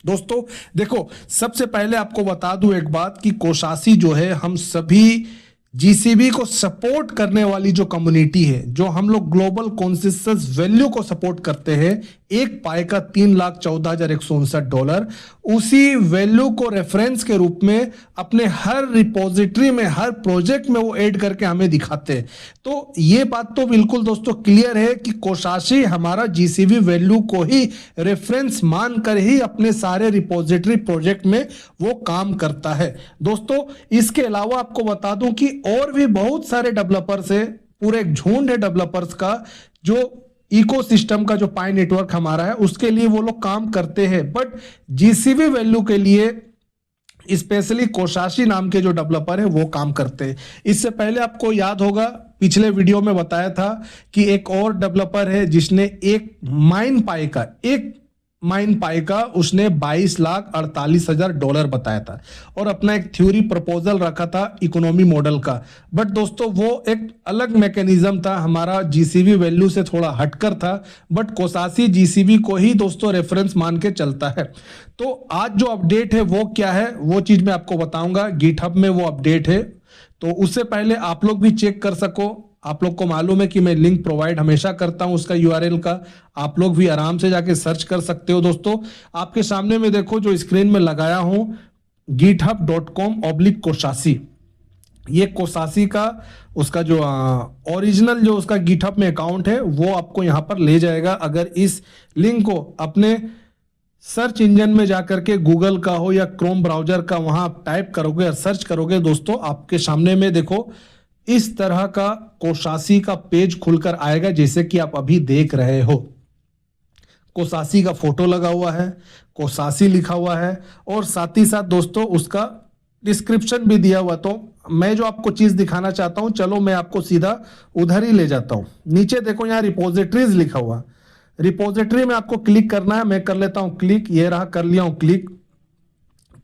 दोस्तों देखो, सबसे पहले आपको बता दूं एक बात कि कोशासी जो है, हम सभी जीसीबी को सपोर्ट करने वाली जो कम्युनिटी है, जो हम लोग ग्लोबल कॉन्सेंसस वैल्यू को सपोर्ट करते हैं, एक पाए का $3,14,159, उसी वैल्यू को रेफरेंस के रूप में अपने हर रिपोजिटरी में, हर प्रोजेक्ट में वो ऐड करके हमें दिखाते हैं। तो ये बात तो बिल्कुल दोस्तों क्लियर है कि कोशाशी हमारा जीसीबी वैल्यू को ही रेफरेंस मानकर ही अपने सारे रिपोजिटरी प्रोजेक्ट में वो काम करता है। दोस्तों इसके अलावा आपको बता दूं कि और भी बहुत सारे डेवलपर्स है, पूरे एक झुंड है डेवलपर्स का, जो इकोसिस्टम का जो पाई नेटवर्क हमारा है उसके लिए वो लोग काम करते हैं। बट जीसीबी वैल्यू के लिए स्पेशली कोशाशी नाम के जो डेवलपर है वो काम करते हैं। इससे पहले आपको याद होगा, पिछले वीडियो में बताया था कि एक और डेवलपर है जिसने एक माइन पाई का उसने $22,48,000 बताया था और अपना एक थ्योरी प्रपोजल रखा था इकोनॉमी मॉडल का। बट दोस्तों वो एक अलग मैकेनिज्म था, हमारा जीसीबी वैल्यू से थोड़ा हटकर था। बट कोशाशी जीसीबी को ही दोस्तों रेफरेंस मान के चलता है। तो आज जो अपडेट है वो क्या है, वो चीज मैं आपको बताऊंगा। गिटहब में वो अपडेट है, तो उससे पहले आप लोग भी चेक कर सको। आप लोग को मालूम है कि मैं लिंक प्रोवाइड हमेशा करता हूं उसका यूआरएल का, आप लोग भी आराम से जाके सर्च कर सकते हो। दोस्तों आपके सामने में देखो जो स्क्रीन में लगाया हूं, github.com/कोशाशी। ये कोशाशी का उसका जो ओरिजिनल जो उसका गिटहब में अकाउंट है वो आपको यहां पर ले जाएगा। अगर इस लिंक को अपने सर्च इंजन में जाकर के गूगल का हो या क्रोम ब्राउजर का, वहां आप टाइप करोगे और सर्च करोगे, दोस्तों आपके सामने में देखो इस तरह का कोशाशी का पेज खुलकर आएगा जैसे कि आप अभी देख रहे हो। कोशाशी का फोटो लगा हुआ है, कोशाशी लिखा हुआ है और साथ ही साथ दोस्तों उसका डिस्क्रिप्शन भी दिया हुआ। तो मैं जो आपको चीज दिखाना चाहता हूं, चलो मैं आपको सीधा उधर ही ले जाता हूं। नीचे देखो यहाँ रिपोजिटरीज लिखा हुआ, रिपोजिटरी में आपको क्लिक करना है। मैं कर लेता हूं क्लिक, ये रहा, कर लिया हूं क्लिक।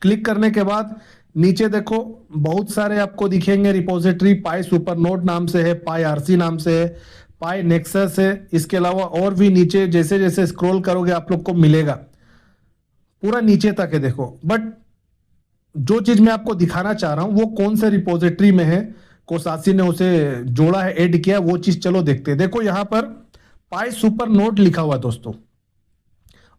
क्लिक करने के बाद नीचे देखो बहुत सारे आपको दिखेंगे रिपोजिटरी। पाई सुपरनोड नाम से है, पाई आरसी नाम से है, पाई नेक्सस है। इसके अलावा और भी नीचे जैसे जैसे स्क्रॉल करोगे आप लोग को मिलेगा, पूरा नीचे तक है देखो। बट जो चीज मैं आपको दिखाना चाह रहा हूं वो कौन से रिपोजिटरी में है, कोशाशी ने उसे जोड़ा है, ऐड किया, वो चीज चलो देखते हैं। देखो यहां पर पाई सुपरनोड लिखा हुआ दोस्तों,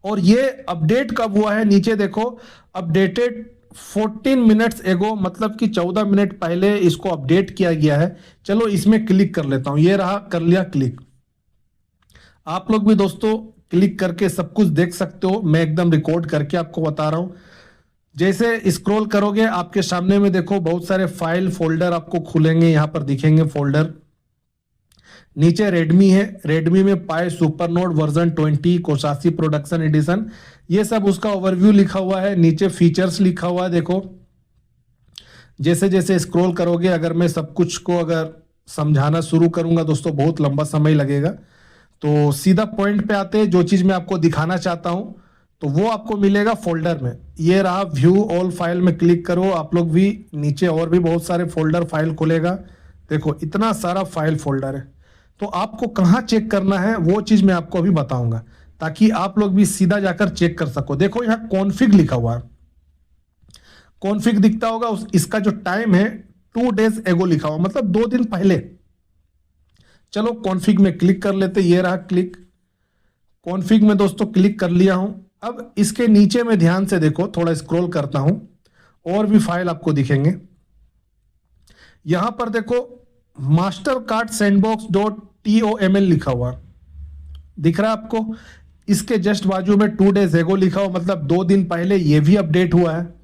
और ये अपडेट कब हुआ है, नीचे देखो अपडेटेड 14 मिनट्स एगो, मतलब कि 14 मिनट पहले इसको अपडेट किया गया है। चलो इसमें क्लिक कर लेता हूं, ये रहा, कर लिया क्लिक। आप लोग भी दोस्तों क्लिक करके सब कुछ देख सकते हो, मैं एकदम रिकॉर्ड करके आपको बता रहा हूं। जैसे स्क्रॉल करोगे आपके सामने में देखो बहुत सारे फाइल फोल्डर आपको खुलेंगे, यहां पर दिखेंगे फोल्डर। नीचे रेडमी है, रेडमी में पाई सुपरनोड वर्जन 20 कोशाशी प्रोडक्शन एडिशन, ये सब उसका ओवरव्यू लिखा हुआ है। नीचे फीचर्स लिखा हुआ है देखो। जैसे जैसे स्क्रॉल करोगे, अगर मैं सब कुछ को अगर समझाना शुरू करूंगा दोस्तों बहुत लंबा समय लगेगा। तो सीधा पॉइंट पे आते हैं, जो चीज मैं आपको दिखाना चाहता हूं तो वो आपको मिलेगा फोल्डर में। ये रहा, व्यू ऑल फाइल में क्लिक करो। आप लोग भी नीचे और भी बहुत सारे फोल्डर फाइल खुलेगा, देखो इतना सारा फाइल फोल्डर है। तो आपको कहां चेक करना है वो चीज मैं आपको अभी बताऊंगा, ताकि आप लोग भी सीधा जाकर चेक कर सको। देखो यहां कॉन्फ़िग लिखा हुआ है, कॉन्फ़िग दिखता होगा, इसका जो टाइम है 2 डेज एगो लिखा हुआ, मतलब 2 दिन पहले। चलो कॉन्फ़िग में क्लिक कर लेते, ये रहा क्लिक। कॉन्फ़िग में दोस्तों क्लिक कर लिया हूं। अब इसके नीचे में ध्यान से देखो, थोड़ा स्क्रॉल करता हूं, और भी फाइल आपको दिखेंगे। यहां पर देखो मास्टर कार्ड sandbox.toml लिखा हुआ दिख रहा है आपको। इसके जस्ट बाजू में 2 डेज एगो लिखा हुआ, मतलब 2 दिन पहले ये भी अपडेट हुआ है।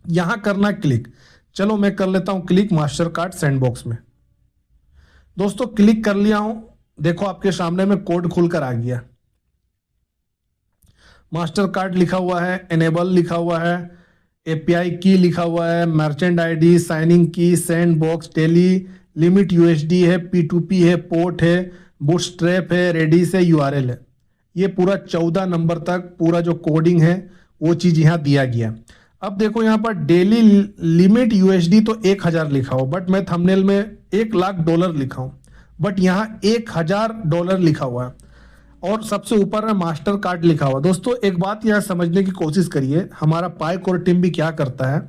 यहां करना क्लिक, चलो मैं कर लेता हूं क्लिक मास्टर कार्ड सैंडबॉक्स में। दोस्तों क्लिक कर लिया हूं, देखो आपके सामने में कोड खुलकर आ गया। मास्टर कार्ड लिखा हुआ है, एनेबल लिखा हुआ है, एपीआई की लिखा हुआ है, मर्चेंट आईडी, साइनिंग की, सैंडबॉक्स, टेली, लिमिट यूएसडी है, P2P है, पोर्ट है, बूटस्ट्रैप है, रेडिस है, यूआरएल है। ये पूरा 14 नंबर तक पूरा जो कोडिंग है वो चीज यहाँ दिया गया। अब देखो यहाँ पर डेली लिमिट यूएसडी तो 1000 लिखा हो, बट मैं थंबनेल में $1,00,000 लिखा हूं, बट यहाँ $1000 लिखा हुआ है। और सबसे ऊपर में मास्टर कार्ड लिखा हुआ। दोस्तों एक बात यह समझने की कोशिश करिए, हमारा पाई कोर टीम भी क्या करता है,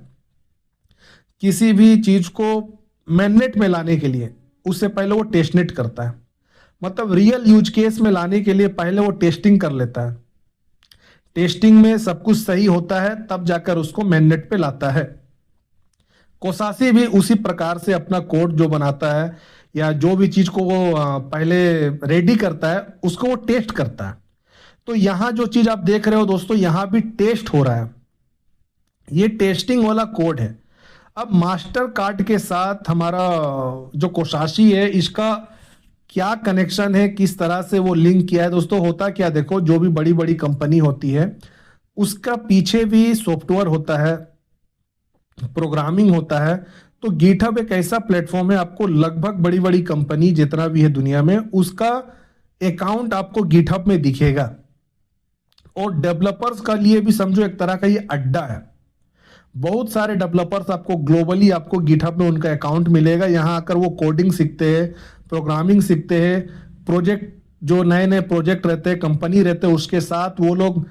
किसी भी चीज को मैननेट में लाने के लिए उससे पहले वो टेस्टनेट करता है, मतलब रियल यूज केस में लाने के लिए पहले वो टेस्टिंग कर लेता है। टेस्टिंग में सब कुछ सही होता है तब जाकर उसको मैननेट पे लाता है। कोसासी भी उसी प्रकार से अपना कोड जो बनाता है या जो भी चीज को वो पहले रेडी करता है उसको वो टेस्ट करता है। तो यहां जो चीज आप देख रहे हो दोस्तों, यहां भी टेस्ट हो रहा है, ये टेस्टिंग वाला कोड है। अब मास्टर कार्ड के साथ हमारा जो कोसासी है इसका क्या कनेक्शन है, किस तरह से वो लिंक किया है दोस्तों। होता क्या, देखो जो भी बड़ी बड़ी कंपनी होती है उसका पीछे भी सॉफ्टवेयर होता है, प्रोग्रामिंग होता है। तो गिटहब एक ऐसा प्लेटफॉर्म है, आपको लगभग बड़ी बड़ी कंपनी जितना भी है दुनिया में उसका अकाउंट आपको गिटहब में दिखेगा। और डेवलपर्स का लिए भी समझो एक तरह का ये अड्डा है। बहुत सारे डेवलपर्स आपको ग्लोबली आपको गिटहब में उनका अकाउंट मिलेगा। यहाँ आकर वो कोडिंग सीखते हैं, प्रोग्रामिंग सीखते हैं, प्रोजेक्ट जो नए नए प्रोजेक्ट रहते हैं, कंपनी रहते हैं, उसके साथ वो लोग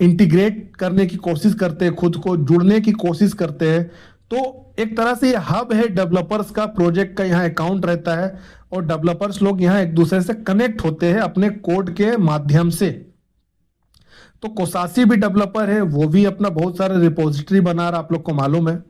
इंटीग्रेट करने की कोशिश करते हैं, खुद को जुड़ने की कोशिश करते हैं। तो एक तरह से ये हब है डेवलपर्स का, प्रोजेक्ट का यहाँ अकाउंट रहता है और डेवलपर्स लोग यहाँ एक दूसरे से कनेक्ट होते हैं अपने कोड के माध्यम से। तो कोसासी भी डेवलपर है, वो भी अपना बहुत सारे रिपोजिटरी बना रहा, आप लोग को मालूम है।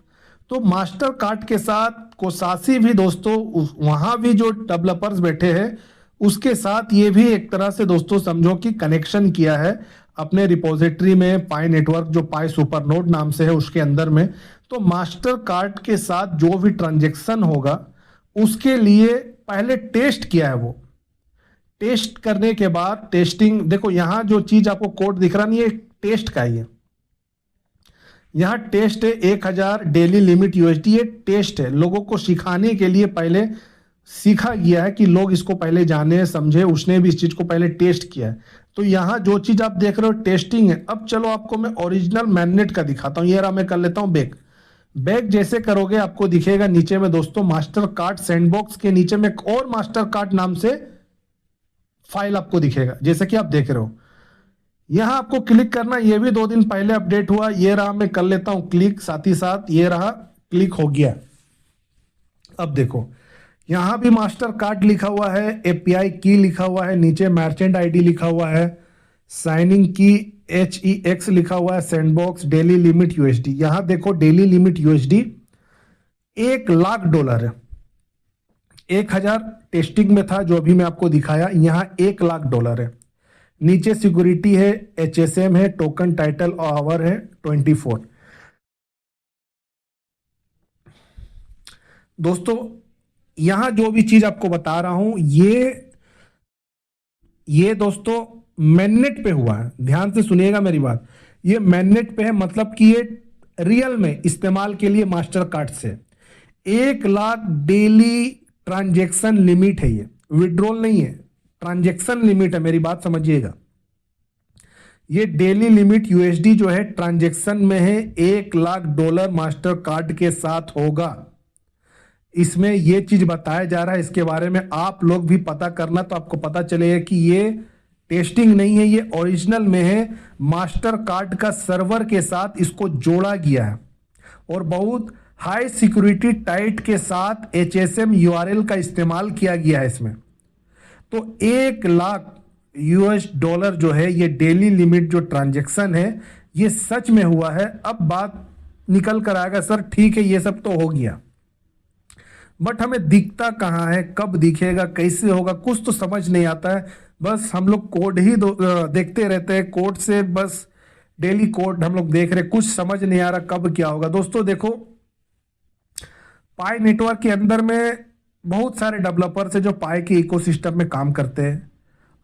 तो मास्टर कार्ड के साथ कोसासी भी दोस्तों, वहां भी जो डेवलपर्स बैठे हैं उसके साथ ये भी एक तरह से दोस्तों समझो कि कनेक्शन किया है अपने रिपोजिटरी में, पाई नेटवर्क जो पाई सुपर नोड नाम से है उसके अंदर में। तो मास्टर कार्ड के साथ जो भी ट्रांजेक्शन होगा उसके लिए पहले टेस्ट किया है। वो टेस्ट करने के बाद टेस्टिंग, देखो यहां जो चीज आपको कोड दिख रहा नहीं है टेस्ट का ही है। यहां टेस्ट है 1000 डेली लिमिट यूएसडी, ये टेस्ट है, लोगों को सिखाने के लिए पहले सीखा गया है कि लोग इसको पहले जाने समझे, उसने भी इस चीज को पहले टेस्ट किया है। तो यहां जो चीज आप देख रहे हो टेस्टिंग है। अब चलो आपको मैं ओरिजिनल मैननेट का दिखाता हूं। ये रहा, मैं कर लेता हूं बैक। बैक जैसे करोगे आपको दिखेगा नीचे में दोस्तों मास्टर कार्ड सैंडबॉक्स के नीचे में एक और मास्टर कार्ड नाम से फाइल आपको दिखेगा, जैसे कि आप देख रहे हो। यहां आपको क्लिक करना, ये भी 2 दिन पहले अपडेट हुआ। ये रहा, मैं कर लेता हूं क्लिक, साथ ही साथ ये रहा, क्लिक हो गया। अब देखो यहां भी मास्टर कार्ड लिखा हुआ है, एपीआई की लिखा हुआ है, नीचे मर्चेंट आईडी लिखा हुआ है, साइनिंग की HEX लिखा हुआ है, सैंडबॉक्स डेली लिमिट यूएसडी। यहां देखो डेली लिमिट यूएसडी $1,00,000 है। 1000 टेस्टिंग में था जो अभी मैं आपको दिखाया, यहां $1,00,000 है। नीचे सिक्योरिटी है, HSM है, टोकन टाइटल आवर है 24। दोस्तों यहां जो भी चीज आपको बता रहा हूं ये दोस्तों मैननेट पे हुआ है, ध्यान से सुनिएगा मेरी बात। ये मैननेट पे है, मतलब कि ये रियल में इस्तेमाल के लिए मास्टर कार्ड से 1,00,000 डेली ट्रांजैक्शन लिमिट है। ये विड्रॉल नहीं है, ट्रांजैक्शन लिमिट है, मेरी बात समझिएगा। ये डेली लिमिट यूएसडी जो है ट्रांजैक्शन में है, $1,00,000 मास्टर कार्ड के साथ होगा। इसमें ये चीज बताया जा रहा है, इसके बारे में आप लोग भी पता करना तो आपको पता चलेगा कि ये टेस्टिंग नहीं है, ये ओरिजिनल में है। मास्टर कार्ड का सर्वर के साथ इसको जोड़ा गया है और बहुत हाई सिक्योरिटी टाइट के साथ HSM URL का इस्तेमाल किया गया है इसमें। तो $1,00,000 जो है ये डेली लिमिट जो ट्रांजैक्शन है ये सच में हुआ है। अब बात निकल कर आएगा, सर ठीक है ये सब तो हो गया, बट हमें दिखता कहाँ है, कब दिखेगा, कैसे होगा, कुछ तो समझ नहीं आता है। बस हम लोग कोड ही देखते रहते हैं, कोड से बस डेली कोड हम लोग देख रहे, कुछ समझ नहीं आ रहा कब क्या होगा। दोस्तों देखो पाई नेटवर्क के अंदर में बहुत सारे डेवलपर्स है जो पाई के इकोसिस्टम में काम करते हैं,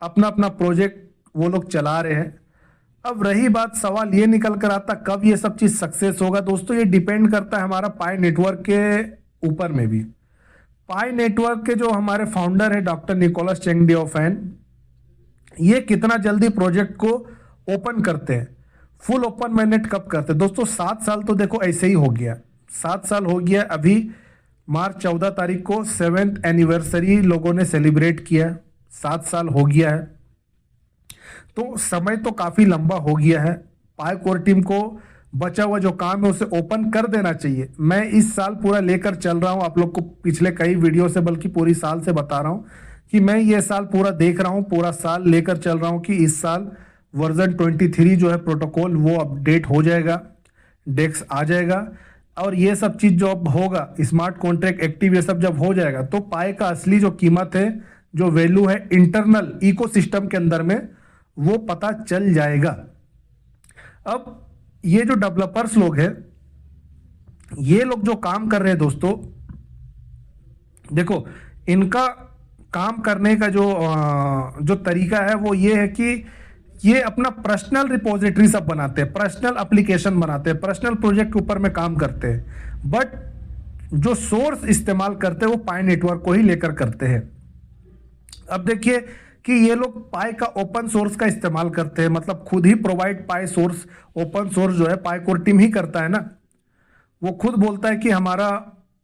अपना अपना प्रोजेक्ट वो लोग चला रहे हैं। अब रही बात, सवाल ये निकल कर आता कब ये सब चीज सक्सेस होगा। दोस्तों ये डिपेंड करता है हमारा पाई नेटवर्क के ऊपर में भी। पाई नेटवर्क के जो हमारे फाउंडर है डॉक्टर निकोलस चेंग डिओफेन, ये कितना जल्दी प्रोजेक्ट को ओपन करते हैं, फुल ओपन मैनेट कब करते हैं। दोस्तों 7 साल तो देखो ऐसे ही हो गया, 7 साल हो गया। अभी मार्च 14 तारीख को 7th एनिवर्सरी लोगों ने सेलिब्रेट किया, 7 साल हो गया है। तो समय तो काफी लंबा हो गया है, पाई कोर टीम को बचा हुआ जो काम है उसे ओपन कर देना चाहिए। मैं इस साल पूरा लेकर चल रहा हूं आप लोग को, पिछले कई वीडियो से बल्कि पूरी साल से बता रहा हूं कि मैं ये साल पूरा देख रहा हूं, पूरा साल लेकर चल रहा हूं कि इस साल वर्जन 23 जो है प्रोटोकॉल वो अपडेट हो जाएगा, डेक्स आ जाएगा, और ये सब चीज जो अब होगा, स्मार्ट कॉन्ट्रैक्ट एक्टिव, ये सब जब हो जाएगा तो पाई का असली जो कीमत है, जो वैल्यू है इंटरनल इकोसिस्टम के अंदर में, वो पता चल जाएगा। अब ये जो डेवलपर्स लोग हैं, ये लोग जो काम कर रहे हैं दोस्तों, देखो इनका काम करने का जो तरीका है वो ये है कि ये अपना पर्सनल रिपोजिटरी सब बनाते हैं, पर्सनल एप्लीकेशन बनाते हैं, पर्सनल प्रोजेक्ट के ऊपर में काम करते हैं, बट जो सोर्स इस्तेमाल करते हैं वो पाई नेटवर्क को ही लेकर करते हैं। अब देखिए कि ये लोग पाई का ओपन सोर्स का इस्तेमाल करते हैं, मतलब खुद ही प्रोवाइड पाई सोर्स, ओपन सोर्स जो है पाई कोर टीम ही करता है ना, वो खुद बोलता है कि हमारा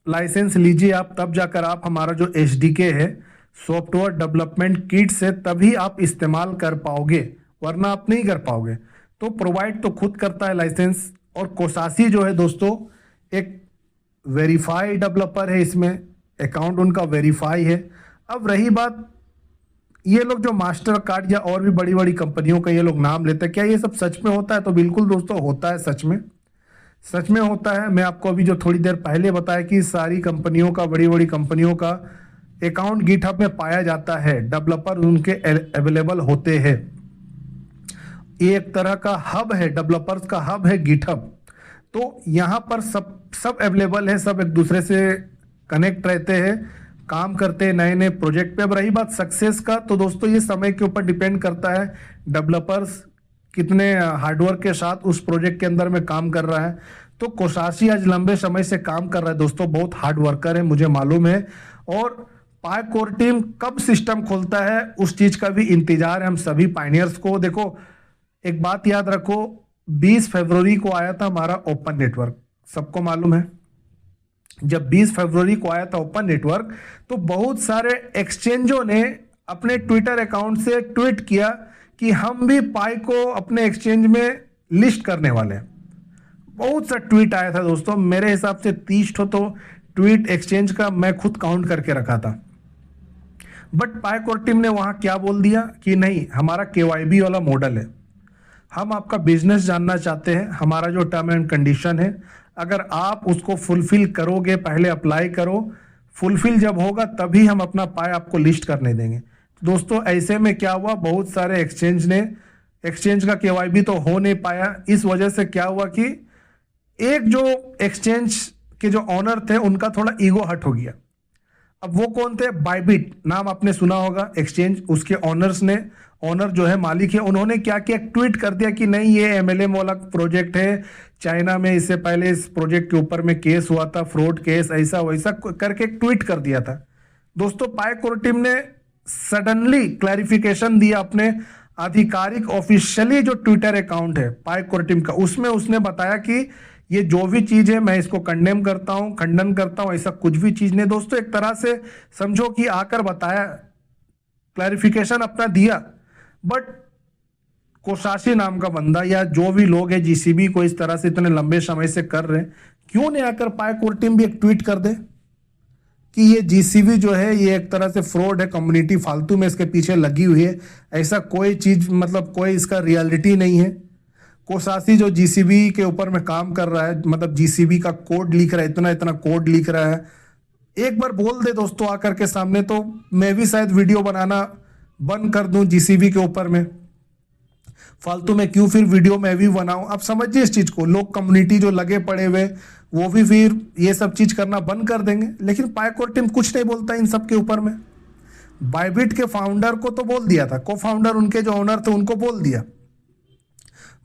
लाइसेंस लीजिए आप, तब जाकर आप हमारा जो एसडीके है, सॉफ्टवेयर डेवलपमेंट किट से तभी आप इस्तेमाल कर पाओगे, वरना आप नहीं कर पाओगे। तो प्रोवाइड तो खुद करता है लाइसेंस, और कोसासी जो है दोस्तों एक वेरीफाई डेवलपर है, इसमें अकाउंट उनका वेरीफाई है। अब रही बात, ये लोग जो मास्टर कार्ड या और भी बड़ी बड़ी कंपनियों का ये लोग नाम लेते हैं, क्या ये सब सच में होता है? तो बिल्कुल दोस्तों होता है, सच में होता है। मैं आपको अभी जो थोड़ी देर पहले बताया कि सारी कंपनियों का, बड़ी बड़ी कंपनियों का अकाउंट गिटहब में पाया जाता है, डेवलपर उनके अवेलेबल होते हैं। ये एक तरह का हब है, डेवलपर्स का हब है गिटहब। तो यहाँ पर सब अवेलेबल है, सब एक दूसरे से कनेक्ट रहते हैं, काम करते हैं नए नए प्रोजेक्ट पे। अब रही बात सक्सेस का, तो दोस्तों ये समय के ऊपर डिपेंड करता है, डेवलपर्स कितने हार्डवर्क के साथ उस प्रोजेक्ट के अंदर में काम कर रहा है। तो कोसासी आज लंबे समय से काम कर रहा है दोस्तों, बहुत हार्ड वर्कर है, मुझे मालूम है। और पाई कोर टीम कब सिस्टम खोलता है उस चीज का भी इंतजार है हम सभी पायनियर्स को। देखो एक बात याद रखो, 20 फरवरी को आया था हमारा ओपन नेटवर्क, सबको मालूम है। जब 20 फरवरी को आया था ओपन नेटवर्क, तो बहुत सारे एक्सचेंजों ने अपने ट्विटर अकाउंट से ट्वीट किया कि हम भी पाई को अपने एक्सचेंज में लिस्ट करने वाले हैं। बहुत सा ट्वीट आया था दोस्तों, मेरे हिसाब से 30 तो ट्वीट एक्सचेंज का मैं खुद काउंट करके रखा था। बट पाई कोर टीम ने वहां क्या बोल दिया कि नहीं, हमारा केवाईबी वाला मॉडल है, हम आपका बिजनेस जानना चाहते हैं, हमारा जो टर्म एंड कंडीशन है, अगर आप उसको फुलफिल करोगे, पहले अप्लाई करो, फुलफिल जब होगा तभी हम अपना पाई आपको लिस्ट करने देंगे। दोस्तों ऐसे में क्या हुआ, बहुत सारे एक्सचेंज का केवाईबी तो हो नहीं पाया। इस वजह से क्या हुआ कि एक जो एक्सचेंज के जो ऑनर थे उनका थोड़ा ईगो हट हो गया। अब वो कौन थे? बाइबिट नाम आपने सुना होगा एक्सचेंज, उसके ऑनर जो है, मालिक है, उन्होंने क्या किया, ट्वीट कर दिया कि नहीं ये एमएलएम वाला प्रोजेक्ट है, चाइना में इससे पहले इस प्रोजेक्ट के ऊपर में केस हुआ था, फ्रॉड केस, ऐसा वैसा करके ट्वीट कर दिया था। दोस्तों पाई कोर टीम ने सडनली क्लैरिफिकेशन दिया अपने आधिकारिक ऑफिशियली जो ट्विटर अकाउंट है पाई कोर टीम का, उसमें उसने बताया कि ये जो भी चीज है मैं इसको कंडेम करता हूं, खंडन करता हूं, ऐसा कुछ भी चीज नहीं। दोस्तों एक तरह से समझो कि आकर बताया, क्लैरिफिकेशन अपना दिया। बट कोसासी नाम का बंदा या जो भी लोग हैं जीसीबी को इस तरह से इतने लंबे समय से कर रहे हैं, क्यों नहीं आकर पाई कोर टीम भी एक ट्वीट कर दे कि ये जीसीबी जो है ये एक तरह से फ्रॉड है, कम्युनिटी फालतू में इसके पीछे लगी हुई है, ऐसा कोई चीज, मतलब कोई इसका रियलिटी नहीं है। कोसासी जो जीसीबी के ऊपर में काम कर रहा है, मतलब जीसीबी का कोड लिख रहा है, इतना इतना कोड लिख रहा है, एक बार बोल दे दोस्तों आकर के सामने, तो मैं भी शायद वीडियो बनाना बंद कर दूं जीसीबी के ऊपर में, फालतू में क्यों फिर वीडियो मैं भी बनाऊं। आप समझिए इस चीज को, लोग कम्युनिटी जो लगे पड़े हुए वो भी फिर ये सब चीज करना बंद कर देंगे। लेकिन पाई कोर टीम कुछ नहीं बोलता इन सब के ऊपर में। बाइबिट के फाउंडर को तो बोल दिया था, को फाउंडर उनके जो ओनर थे उनको बोल दिया,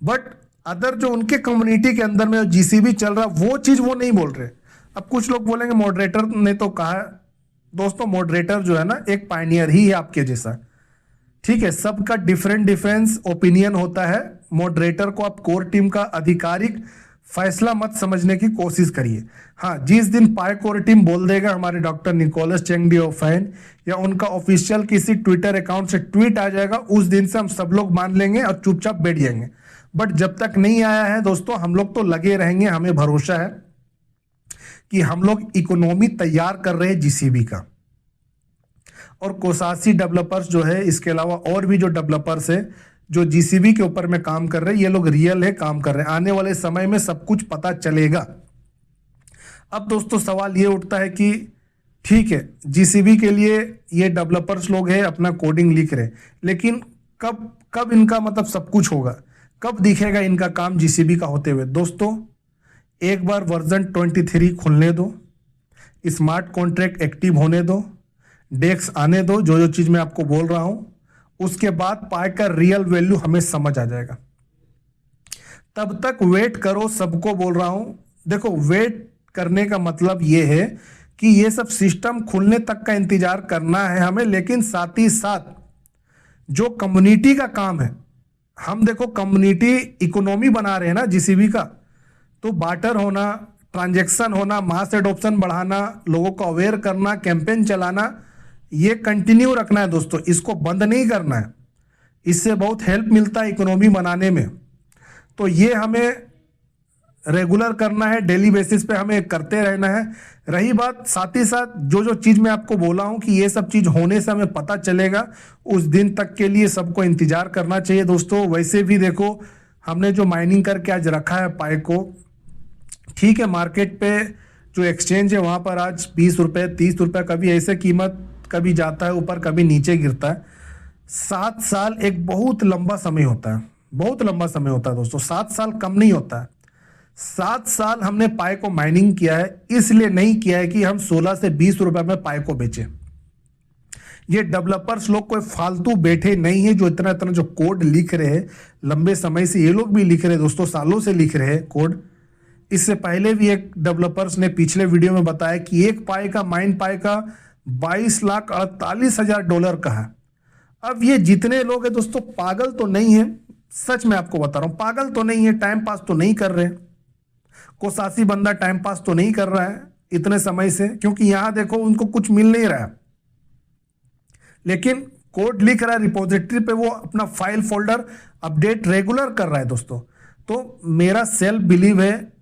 बट अदर जो उनके कम्युनिटी के अंदर में जीसीबी चल रहा वो चीज वो नहीं बोल रहे। अब कुछ लोग बोलेंगे मॉडरेटर ने तो कहा, दोस्तों मॉडरेटर जो है ना एक पायनियर ही है आपके जैसा, ठीक है, सबका डिफरेंट ओपिनियन होता है। मॉडरेटर को आप कोर टीम का आधिकारिक फैसला मत समझने की कोशिश करिए। हाँ, जिस दिन पाई कोर टीम बोल देगा हमारे डॉक्टर निकोलस चेंग डी ओफैन या उनका ऑफिशियल किसी ट्विटर अकाउंट से ट्वीट आ जाएगा, उस दिन से हम सब लोग मान लेंगे और चुपचाप बैठ जाएंगे। बट जब तक नहीं आया है दोस्तों, हम लोग तो लगे रहेंगे। हमें भरोसा है कि हम लोग इकोनॉमी तैयार कर रहे हैं जीसीबी का। और कोसासी डेवलपर्स जो है, इसके अलावा और भी जो डेवलपर्स है जो जीसीबी के ऊपर में काम कर रहे हैं, ये लोग रियल है, काम कर रहे हैं। आने वाले समय में सब कुछ पता चलेगा। अब दोस्तों सवाल ये उठता है कि ठीक है, जीसीबी के लिए ये डेवलपर्स लोग हैं, अपना कोडिंग लिख रहे हैं, लेकिन कब कब इनका मतलब सब कुछ होगा, कब दिखेगा इनका काम जीसीबी का होते हुए? दोस्तों एक बार वर्जन 23 खुलने दो, स्मार्ट कॉन्ट्रैक्ट एक्टिव होने दो, डेक्स आने दो, जो जो चीज मैं आपको बोल रहा हूं, उसके बाद पाई का रियल वैल्यू हमें समझ आ जाएगा। तब तक वेट करो, सबको बोल रहा हूं। देखो, वेट करने का मतलब यह है कि ये सब सिस्टम खुलने तक का इंतजार करना है हमें, लेकिन साथ ही साथ जो कम्युनिटी का काम है, हम देखो कम्युनिटी इकोनॉमी बना रहे हैं ना जीसीबी का, तो बार्टर होना, ट्रांजैक्शन होना, मास एडॉप्शन बढ़ाना, लोगों को अवेयर करना, कैंपेन चलाना, ये कंटिन्यू रखना है दोस्तों, इसको बंद नहीं करना है। इससे बहुत हेल्प मिलता है इकोनॉमी बनाने में, तो ये हमें रेगुलर करना है, डेली बेसिस पे हमें करते रहना है। रही बात साथ ही साथ जो जो चीज मैं आपको बोला हूं कि ये सब चीज होने से हमें पता चलेगा, उस दिन तक के लिए सबको इंतजार करना चाहिए दोस्तों। वैसे भी देखो, हमने जो माइनिंग करके आज रखा है पाई को, ठीक है, मार्केट पे जो एक्सचेंज है वहां पर आज 20 रुपए 30 रुपए, कभी ऐसे कीमत, कभी जाता है ऊपर, कभी नीचे गिरता है। 7 साल एक बहुत लंबा समय होता है, बहुत लंबा समय होता है दोस्तों। 7 साल कम नहीं होता है। 7 साल हमने पाई को माइनिंग किया है, इसलिए नहीं किया है कि हम 16 से 20 रुपए में पाई को बेचें। ये डेवलपर्स लोग कोई फालतू बैठे नहीं है जो इतना इतना जो कोड लिख रहे हैं, लंबे समय से ये लोग भी लिख रहे हैं दोस्तों, सालों से लिख रहे हैं कोड। इससे पहले भी एक डेवलपर्स ने पिछले वीडियो में बताया कि एक पाई का, माइन पाई का $22,48,000 का है। अब ये जितने लोग हैं दोस्तों, पागल तो नहीं है, सच में आपको बता रहा हूं, पागल तो नहीं है, टाइम पास तो नहीं कर रहे। कोसासी बंदा टाइम पास तो नहीं कर रहा है इतने समय से, क्योंकि यहां देखो उनको कुछ मिल नहीं रहा है, लेकिन कोड लिख रहा है रिपोजिटरी पे, वो अपना फाइल फोल्डर अपडेट रेगुलर कर रहा है दोस्तों। तो मेरा सेल्फ बिलीव है,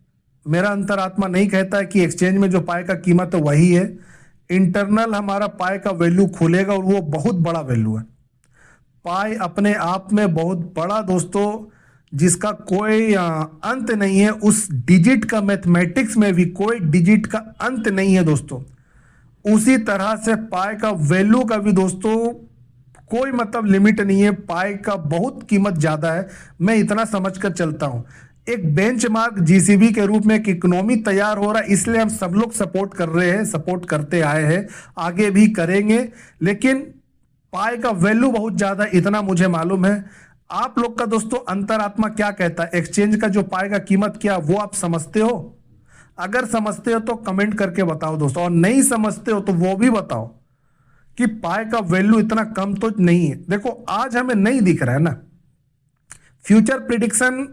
मेरा अंतरात्मा नहीं कहता है कि एक्सचेंज में जो पाई का कीमत है वही है। इंटरनल हमारा पाई का वैल्यू खुलेगा और वो बहुत बड़ा वैल्यू है। पाई अपने आप में बहुत बड़ा दोस्तों, जिसका कोई अंत नहीं है। उस डिजिट का, मैथमेटिक्स में भी कोई डिजिट का अंत नहीं है दोस्तों। उसी तरह से पाई का वैल्यू का भी दोस्तों कोई मतलब लिमिट नहीं है। पाई का बहुत कीमत ज्यादा है, मैं इतना समझकर चलता हूं। एक बेंचमार्क जीसीबी के रूप में एक इकोनॉमी तैयार हो रहा है, इसलिए हम सब लोग सपोर्ट कर रहे हैं, सपोर्ट करते आए हैं, आगे भी करेंगे। लेकिन पाई का वैल्यू बहुत ज्यादा, इतना मुझे मालूम है। आप लोग का दोस्तों अंतरात्मा क्या कहता है? एक्सचेंज का जो पाई का कीमत क्या, वो आप समझते हो? अगर समझते हो तो कमेंट करके बताओ दोस्तों, और नहीं समझते हो तो वो भी बताओ कि पाई का वैल्यू इतना कम तो नहीं है। देखो आज हमें नहीं दिख रहा है ना, फ्यूचर प्रिडिक्शन,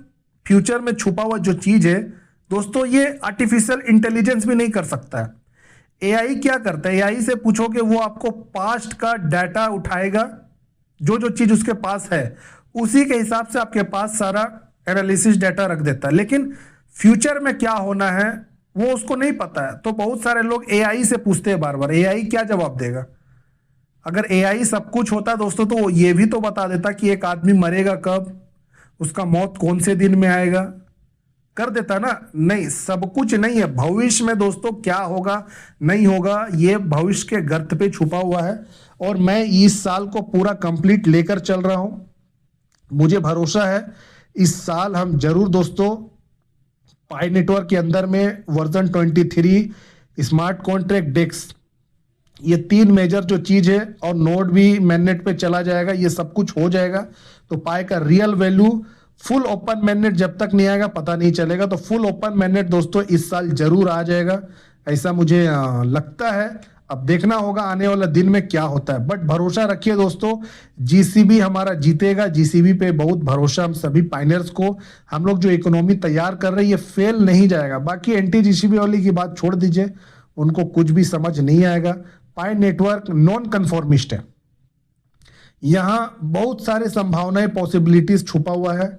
फ्यूचर में छुपा हुआ जो चीज है दोस्तों, ये आर्टिफिशियल इंटेलिजेंस भी नहीं कर सकता है। एआई क्या करता है? एआई से पूछोगे वो आपको पास्ट का डाटा उठाएगा, जो जो चीज उसके पास है उसी के हिसाब से आपके पास सारा एनालिसिस डाटा रख देता है। लेकिन फ्यूचर में क्या होना है वो उसको नहीं पता है। तो बहुत सारे लोग एआई से पूछते हैं बार बार, एआई क्या जवाब देगा? अगर एआई सब कुछ होता दोस्तों तो वो ये भी तो बता देता कि एक आदमी मरेगा कब, उसका मौत कौन से दिन में आएगा, कर देता ना। नहीं, सब कुछ नहीं है। भविष्य में दोस्तों क्या होगा नहीं होगा, ये भविष्य के गर्त पे छुपा हुआ है। और मैं इस साल को पूरा कंप्लीट लेकर चल रहा हूं। मुझे भरोसा है इस साल हम जरूर दोस्तों पाई नेटवर्क के अंदर में वर्जन 23, स्मार्ट कॉन्ट्रैक्ट, डेक्स, ये 3 मेजर जो चीज है, और नोड भी मैननेट पे चला जाएगा, ये सब कुछ हो जाएगा। तो पाई का रियल वैल्यू, फुल ओपन मैननेट जब तक नहीं आएगा पता नहीं चलेगा। तो फुल ओपन मैननेट दोस्तों इस साल जरूर आ जाएगा, ऐसा मुझे लगता है। अब देखना होगा आने वाला दिन में क्या होता है, बट भरोसा रखिए दोस्तों, जीसीबी हमारा जीतेगा। जीसीबी पे बहुत भरोसा हम सभी पाइनियर्स को, हम लोग जो इकोनॉमी तैयार कर रहे हैं ये फेल नहीं जाएगा। बाकी एंटी जीसीबी वाली की बात छोड़ दीजिए, उनको कुछ भी समझ नहीं आएगा। पाई नेटवर्क नॉन कंफॉर्मिस्ट है, यहां बहुत सारे संभावनाएं पॉसिबिलिटीज छुपा हुआ है।